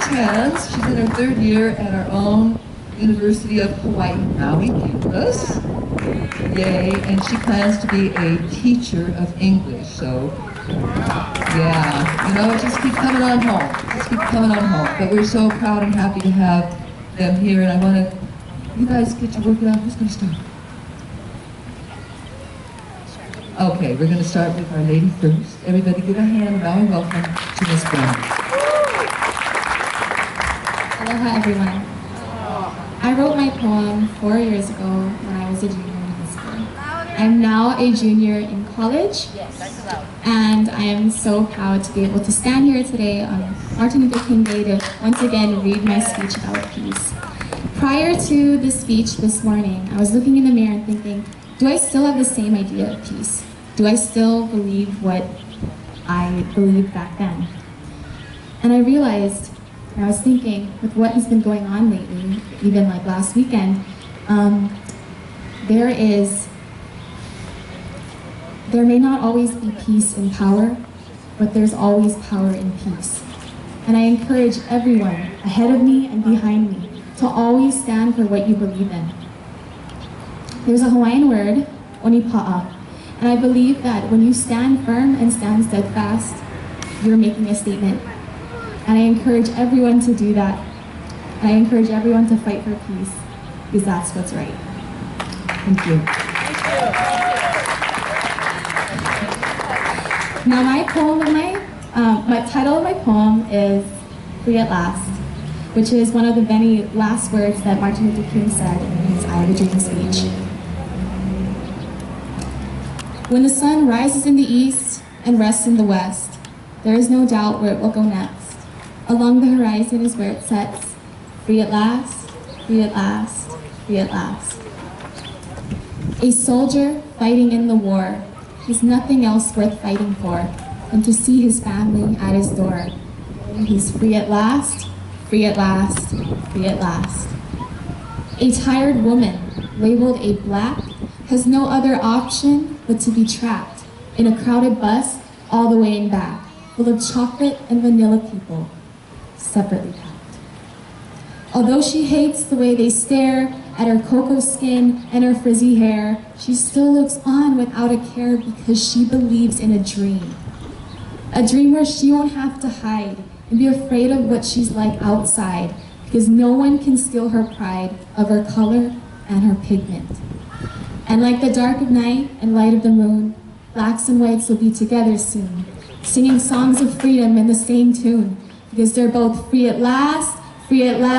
hands. She's in her third year at our own University of Hawaii Maui campus. Yay, and she plans to be a teacher of English, so yeah, you know, just keep coming on home. Just keep coming on home. But we're so proud and happy to have them here, and I want to, you guys get to work it out. Who's going to start? Okay, we're going to start with our lady first. Everybody give a hand, now and welcome to Miss Brown. Aloha, everyone. I wrote my poem 4 years ago when I was a junior in high school. I'm now a junior in college, and I am so proud to be able to stand here today on Martin Luther King Day to once again read my speech about peace. Prior to the speech this morning, I was looking in the mirror and thinking, do I still have the same idea of peace? Do I still believe what I believed back then? And I realized, and I was thinking, with what has been going on lately, even like last weekend, there may not always be peace and power, but there's always power in peace. And I encourage everyone ahead of me and behind me to always stand for what you believe in. There's a Hawaiian word, onipa'a, and I believe that when you stand firm and stand steadfast, you're making a statement. And I encourage everyone to do that. And I encourage everyone to fight for peace, because that's what's right. Thank you. Now my title of my poem is Free at Last, which is one of the many last words that Martin Luther King said in his I Have a Dream speech. When the sun rises in the east and rests in the west, there is no doubt where it will go next. Along the horizon is where it sets, free at last, free at last, free at last. A soldier fighting in the war has nothing else worth fighting for than to see his family at his door. He's free at last, free at last, free at last. A tired woman, labeled a black, has no other option but to be trapped in a crowded bus all the way in back, full of chocolate and vanilla people, separately packed. Although she hates the way they stare at her cocoa skin and her frizzy hair, she still looks on without a care because she believes in a dream. A dream where she won't have to hide and be afraid of what she's like outside, because no one can steal her pride of her color and her pigment. And like the dark of night and light of the moon, blacks and whites will be together soon, singing songs of freedom in the same tune, because they're both free at last, finally free at last.